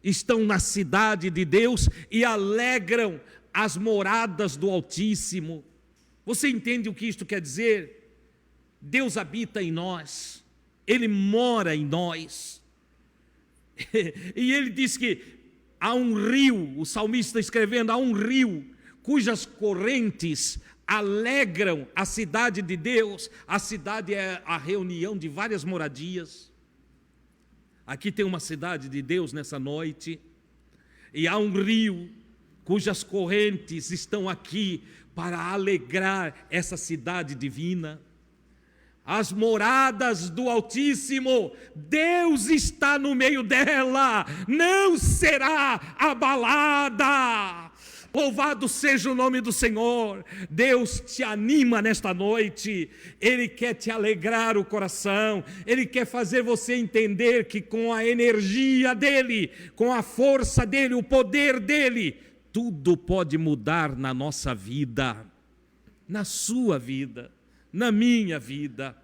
estão na cidade de Deus e alegram as moradas do Altíssimo. Você entende o que isto quer dizer? Deus habita em nós, Ele mora em nós. E Ele diz que há um rio, o salmista escrevendo, há um rio cujas correntes alegram a cidade de Deus. A cidade é a reunião de várias moradias. Aqui tem uma cidade de Deus nessa noite, e há um rio cujas correntes estão aqui para alegrar essa cidade divina. As moradas do Altíssimo, Deus está no meio dela, não será abalada. Louvado seja o nome do Senhor. Deus te anima nesta noite, Ele quer te alegrar o coração, Ele quer fazer você entender que com a energia dEle, com a força dEle, o poder dEle, tudo pode mudar na nossa vida, na sua vida, na minha vida.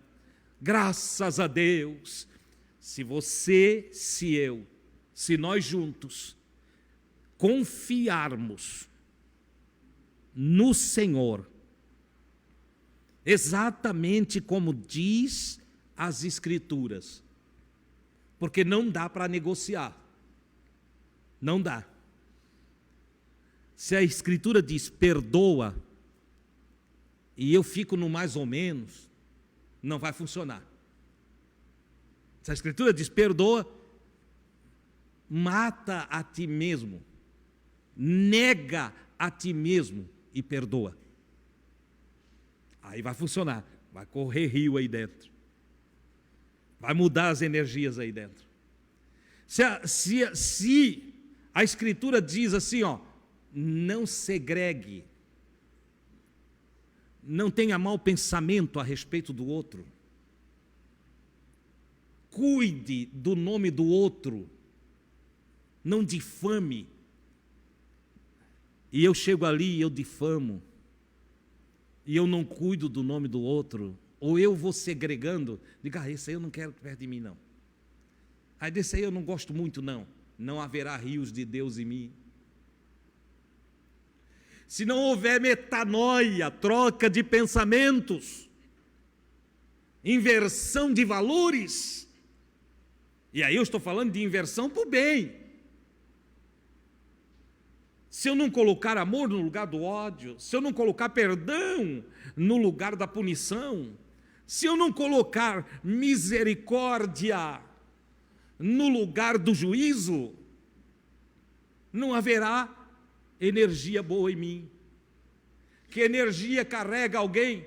Graças a Deus. Se você, se eu, se nós juntos confiarmos no Senhor, exatamente como diz as Escrituras, porque não dá para negociar, não dá. Se a Escritura diz perdoa, e eu fico no mais ou menos, não vai funcionar. Se a Escritura diz perdoa, mata a ti mesmo, nega a ti mesmo e perdoa. Aí vai funcionar, vai correr rio aí dentro, vai mudar as energias aí dentro. Se a Escritura diz assim, não segregue, não tenha mau pensamento a respeito do outro, cuide do nome do outro, não difame. E eu chego ali e eu difamo, e eu não cuido do nome do outro, ou eu vou segregando, diga, esse aí eu não quero perto de mim não, aí desse aí eu não gosto muito não, não haverá rios de Deus em mim. Se não houver metanoia, troca de pensamentos, inversão de valores. E aí eu estou falando de inversão para o bem. Se eu não colocar amor no lugar do ódio, se eu não colocar perdão no lugar da punição, se eu não colocar misericórdia no lugar do juízo, não haverá energia boa em mim. Que energia carrega alguém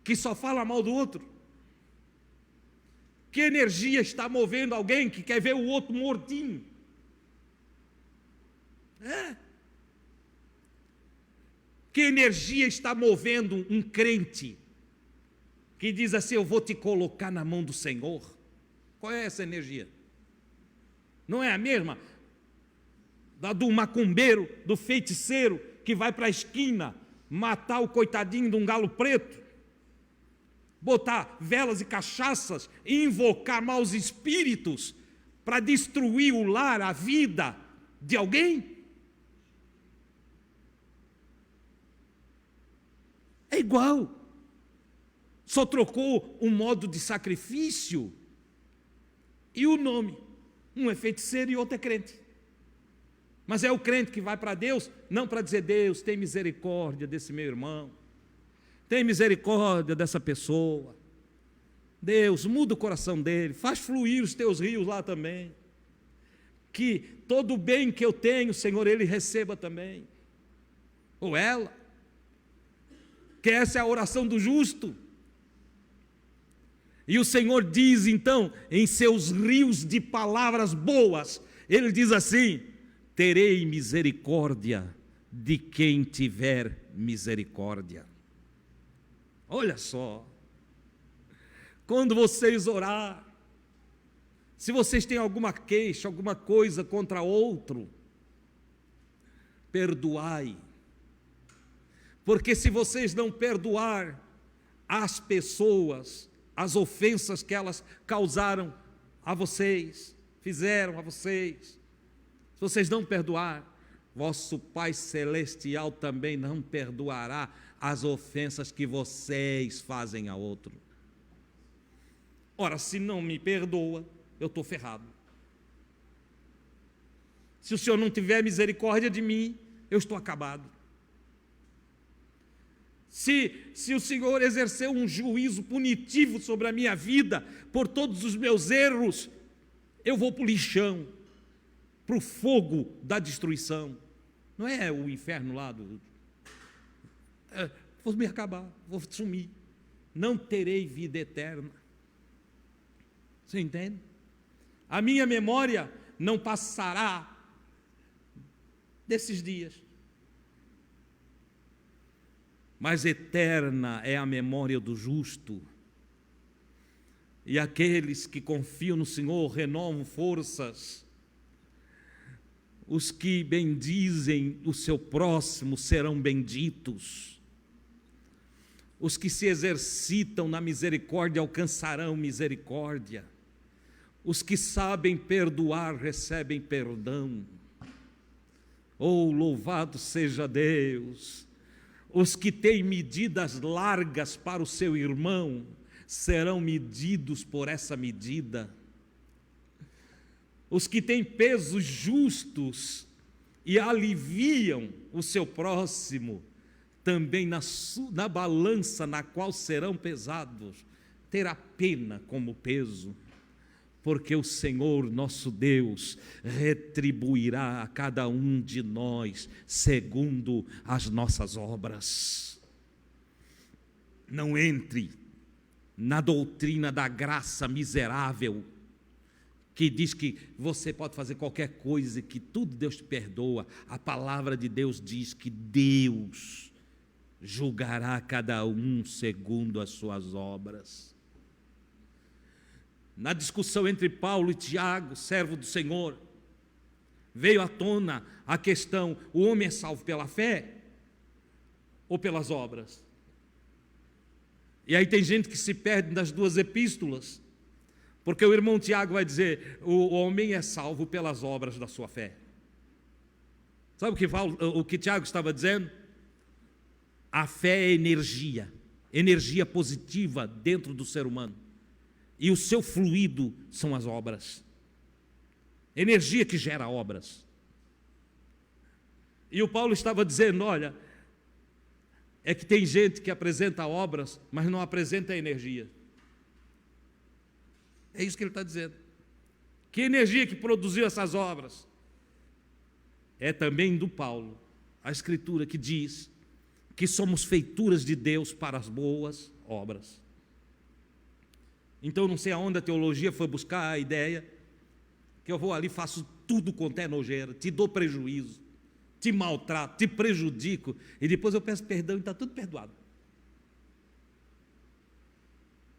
que só fala mal do outro? Que energia está movendo alguém que quer ver o outro mortinho? Que energia está movendo um crente que diz assim: eu vou te colocar na mão do Senhor? Qual é essa energia? Não é a mesma da do macumbeiro, do feiticeiro que vai para a esquina matar o coitadinho de um galo preto, botar velas e cachaças e invocar maus espíritos para destruir o lar, a vida de alguém? É igual, só trocou um modo de sacrifício e o nome. Um é feiticeiro e outro é crente. Mas é o crente que vai para Deus, não para dizer: Deus, tem misericórdia desse meu irmão, tem misericórdia dessa pessoa, Deus, muda o coração dele, faz fluir os teus rios lá também, que todo o bem que eu tenho, Senhor, ele receba também, ou ela, que essa é a oração do justo. E o Senhor diz então, em seus rios de palavras boas, Ele diz assim: terei misericórdia de quem tiver misericórdia. Olha só, quando vocês orar, se vocês têm alguma queixa, alguma coisa contra outro, perdoai, porque se vocês não perdoar as pessoas, as ofensas que elas causaram a vocês, fizeram a vocês, se vocês não perdoar, vosso Pai Celestial também não perdoará as ofensas que vocês fazem a outro. Ora, se não me perdoa, eu estou ferrado. Se o Senhor não tiver misericórdia de mim, eu estou acabado. Se o Senhor exerceu um juízo punitivo sobre a minha vida, por todos os meus erros, eu vou para o lixão, para o fogo da destruição. Não é o inferno lá vou me acabar, vou sumir, não terei vida eterna. Você entende? A minha memória não passará desses dias, mas eterna é a memória do justo. E aqueles que confiam no Senhor renovam forças. Os que bendizem o seu próximo serão benditos. Os que se exercitam na misericórdia alcançarão misericórdia. Os que sabem perdoar recebem perdão. Oh, louvado seja Deus! Os que têm medidas largas para o seu irmão serão medidos por essa medida. Os que têm pesos justos e aliviam o seu próximo, também na balança na qual serão pesados, terá pena como peso, porque o Senhor nosso Deus retribuirá a cada um de nós segundo as nossas obras. Não entre na doutrina da graça miserável, que diz que você pode fazer qualquer coisa, que tudo Deus te perdoa. A palavra de Deus diz que Deus julgará cada um segundo as suas obras. Na discussão entre Paulo e Tiago, servo do Senhor, veio à tona a questão: o homem é salvo pela fé ou pelas obras? E aí tem gente que se perde nas duas epístolas, porque o irmão Tiago vai dizer: o homem é salvo pelas obras da sua fé. Sabe o que Tiago estava dizendo? A fé é energia, energia positiva dentro do ser humano. E o seu fluido são as obras. Energia que gera obras. E o Paulo estava dizendo, olha, é que tem gente que apresenta obras, mas não apresenta energia. É isso que ele está dizendo. Que energia que produziu essas obras? É também do Paulo, a Escritura que diz que somos feituras de Deus para as boas obras. Então não sei aonde a teologia foi buscar a ideia que eu vou ali, faço tudo quanto é nojeira, te dou prejuízo, te maltrato, te prejudico, e depois eu peço perdão e está tudo perdoado.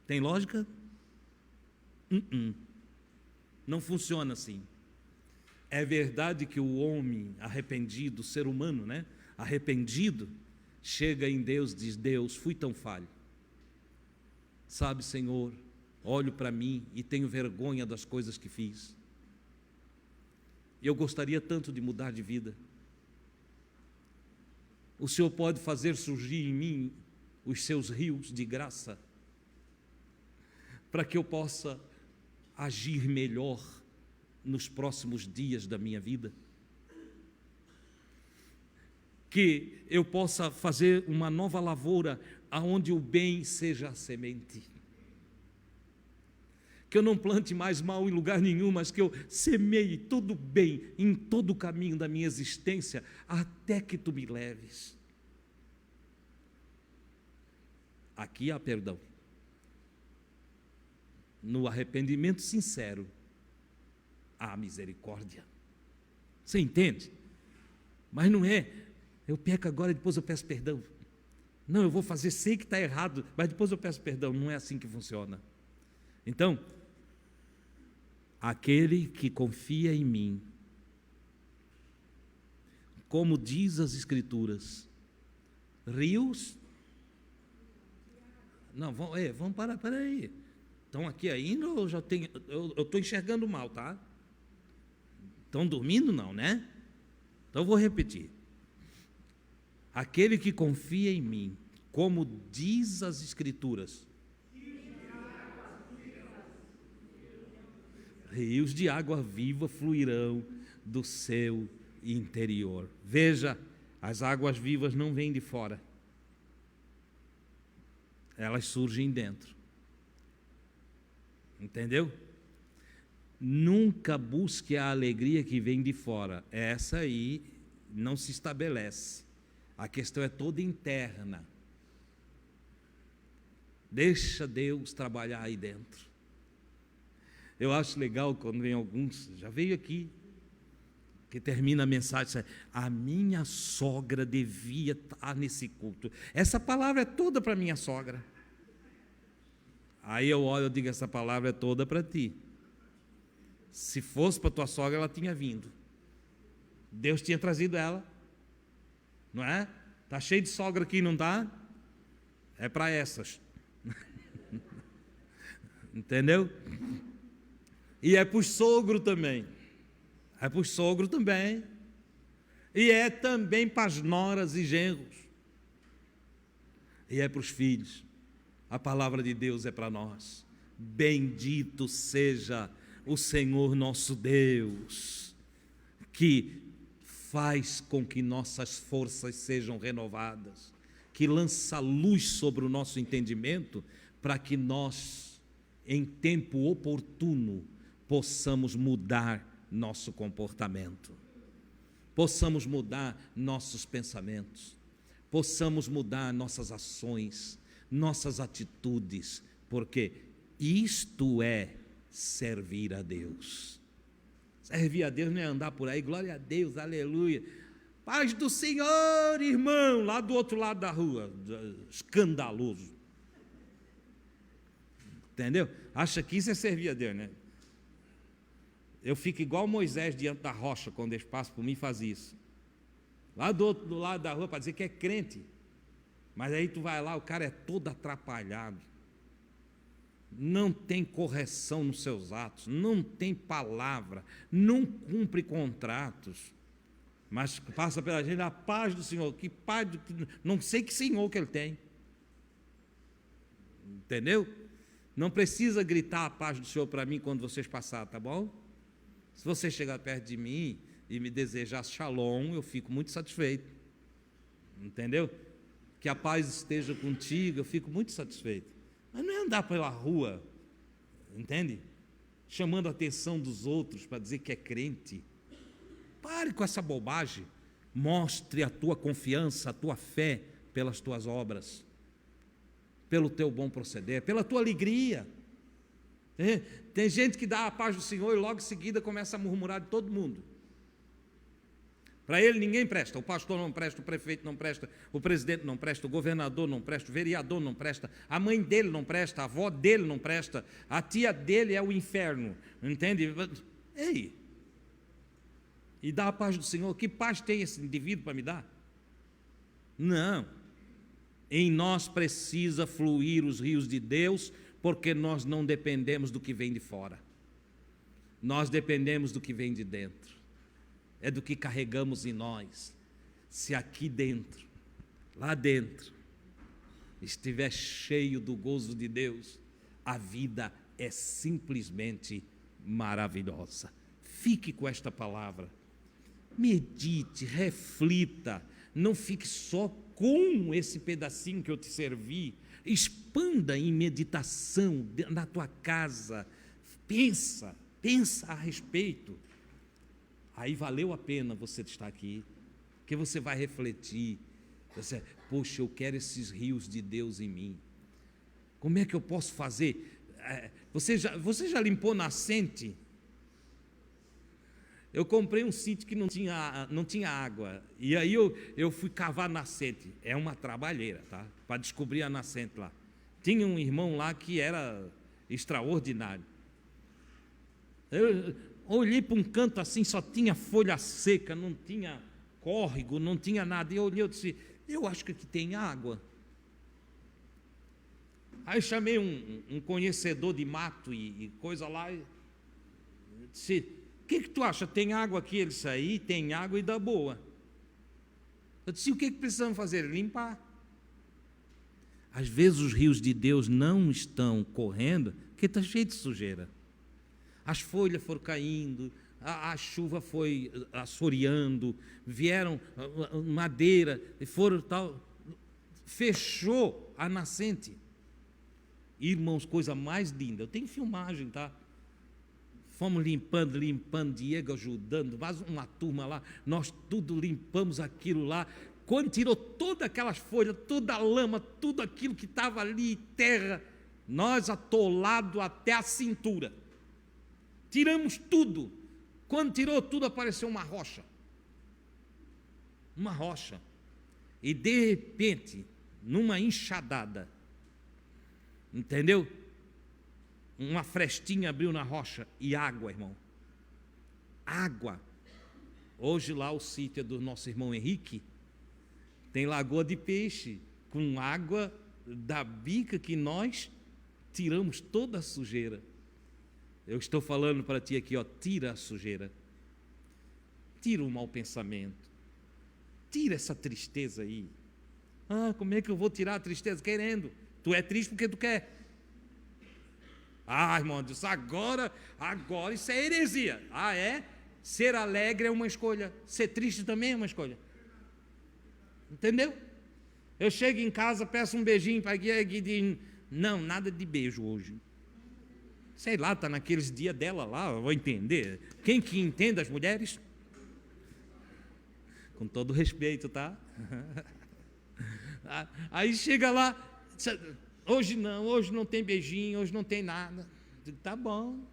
Tem lógica? Não funciona assim. É verdade que o homem arrependido, o ser humano, né, arrependido, chega em Deus e diz, Deus, fui tão falho. Sabe, Senhor, olho para mim e tenho vergonha das coisas que fiz. Eu gostaria tanto de mudar de vida. O Senhor pode fazer surgir em mim os seus rios de graça, para que eu possa agir melhor nos próximos dias da minha vida, que eu possa fazer uma nova lavoura, aonde o bem seja a semente, que eu não plante mais mal em lugar nenhum, mas que eu semeie todo bem em todo o caminho da minha existência, até que tu me leves. Aqui há perdão. No arrependimento sincero, há misericórdia. Você entende? Mas não é, eu peco agora e depois eu peço perdão. Não, eu vou fazer, sei que está errado, mas depois eu peço perdão. Não é assim que funciona. Então, aquele que confia em mim, como diz as Escrituras, rios... Não, vamos parar aí. Estão aqui ainda ou já tem... Eu estou enxergando mal, tá? Estão dormindo não, né? Então eu vou repetir. Aquele que confia em mim, como diz as Escrituras, rios de água viva fluirão do seu interior. Veja, as águas vivas não vêm de fora. Elas surgem dentro. Entendeu? Nunca busque a alegria que vem de fora. Essa aí não se estabelece. A questão é toda interna. Deixa Deus trabalhar aí dentro. Eu acho legal quando vem alguns, já veio aqui, que termina a mensagem, a minha sogra devia estar nesse culto. Essa palavra é toda para minha sogra. Aí eu olho e digo, essa palavra é toda para ti. Se fosse para tua sogra, ela tinha vindo. Deus tinha trazido ela. Não é? Está cheio de sogra aqui, não está? É para essas. Entendeu? E é para os sogros também. É para os sogros também. E é também para as noras e genros. E é para os filhos. A palavra de Deus é para nós. Bendito seja o Senhor nosso Deus, que faz com que nossas forças sejam renovadas, que lança luz sobre o nosso entendimento, para que nós, em tempo oportuno, possamos mudar nosso comportamento, possamos mudar nossos pensamentos, possamos mudar nossas ações, nossas atitudes, porque isto é servir a Deus. Servir a Deus não é andar por aí, glória a Deus, aleluia, paz do Senhor, irmão, lá do outro lado da rua, escandaloso. Entendeu? Acha que isso é servir a Deus, né? Eu fico igual Moisés diante da rocha, quando eles passam por mim e faz isso. Lá do outro lado da rua, para dizer que é crente. Mas aí tu vai lá, o cara é todo atrapalhado. Não tem correção nos seus atos, não tem palavra, não cumpre contratos. Mas passa pela gente a paz do Senhor. Que paz, não sei que Senhor que ele tem. Entendeu? Não precisa gritar a paz do Senhor para mim quando vocês passarem, tá bom? Se você chegar perto de mim e me desejar shalom, eu fico muito satisfeito. Entendeu? Que a paz esteja contigo, eu fico muito satisfeito. Mas não é andar pela rua, entende? Chamando a atenção dos outros para dizer que é crente. Pare com essa bobagem. Mostre a tua confiança, a tua fé pelas tuas obras, pelo teu bom proceder, pela tua alegria. Tem gente que dá a paz do Senhor e logo em seguida começa a murmurar de todo mundo. Para ele ninguém presta, o pastor não presta, o prefeito não presta, o presidente não presta, o governador não presta, o vereador não presta, a mãe dele não presta, a avó dele não presta, a tia dele é o inferno, entende? Ei, e dá a paz do Senhor, que paz tem esse indivíduo para me dar? Não, em nós precisa fluir os rios de Deus, porque nós não dependemos do que vem de fora, nós dependemos do que vem de dentro. É do que carregamos em nós. Se aqui dentro, lá dentro, estiver cheio do gozo de Deus, a vida é simplesmente maravilhosa. Fique com esta palavra, medite, reflita, não fique só com esse pedacinho que eu te servi, expanda em meditação na tua casa, pensa a respeito. Aí valeu a pena você estar aqui, porque você vai refletir, poxa, eu quero esses rios de Deus em mim, como é que eu posso fazer? Você já limpou nascente? Eu comprei um sítio que não tinha água, e aí eu fui cavar nascente, é uma trabalheira, tá? Para descobrir a nascente lá. Tinha um irmão lá que era extraordinário. Eu olhei para um canto assim, só tinha folha seca, não tinha córrego, não tinha nada. E eu olhei e disse, eu acho que aqui tem água. Aí eu chamei um conhecedor de mato e coisa lá, e disse, o que tu acha? Tem água aqui? Ele disse, aí tem água e dá boa. Eu disse, o que precisamos fazer? Limpar. Às vezes os rios de Deus não estão correndo, porque está cheio de sujeira. As folhas foram caindo, a chuva foi assoreando, vieram madeira, e foram tal, fechou a nascente. Irmãos, coisa mais linda, eu tenho filmagem, tá? Fomos limpando, Diego ajudando, mais uma turma lá, nós tudo limpamos aquilo lá. Quando tirou todas aquelas folhas, toda a lama, tudo aquilo que estava ali, terra, nós atolados até a cintura. Tiramos tudo. Quando tirou tudo, apareceu uma rocha. Uma rocha. E de repente, numa enxadada, entendeu? Uma frestinha abriu na rocha e água, irmão. Água. Hoje lá o sítio é do nosso irmão Henrique. Tem lagoa de peixe com água da bica que nós tiramos toda a sujeira. Eu estou falando para ti aqui, ó, tira a sujeira, tira o mau pensamento, tira essa tristeza aí. Como é que eu vou tirar a tristeza? Querendo. Tu é triste porque tu quer. Irmão, disse, agora isso é heresia. É? Ser alegre é uma escolha, ser triste também é uma escolha. Entendeu? Eu chego em casa, peço um beijinho para Guidinho. Não, nada de beijo hoje. Sei lá, está naqueles dias dela lá, eu vou entender. Quem que entende as mulheres? Com todo respeito, tá? Aí chega lá, hoje não tem beijinho, hoje não tem nada. Tá bom.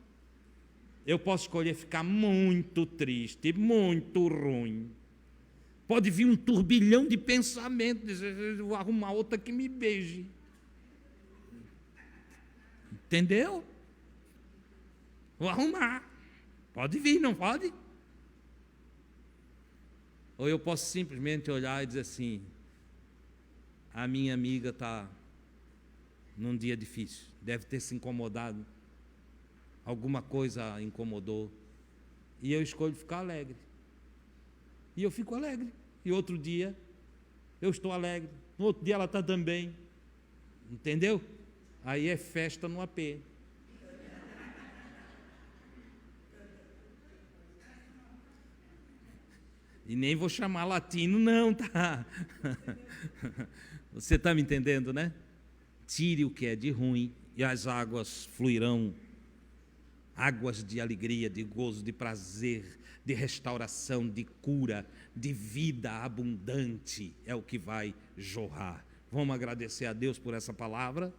Eu posso escolher ficar muito triste, muito ruim. Pode vir um turbilhão de pensamentos, dizer, vou arrumar outra que me beije. Entendeu? Vou arrumar. Pode vir, não pode? Ou eu posso simplesmente olhar e dizer assim, a minha amiga está num dia difícil, deve ter se incomodado, alguma coisa a incomodou, e eu escolho ficar alegre. E eu fico alegre. E outro dia eu estou alegre. No outro dia ela está também. Entendeu? Aí é festa no AP. E nem vou chamar latino, não, tá? Você está me entendendo, né? Tire o que é de ruim e as águas fluirão. Águas de alegria, de gozo, de prazer, de restauração, de cura, de vida abundante é o que vai jorrar. Vamos agradecer a Deus por essa palavra?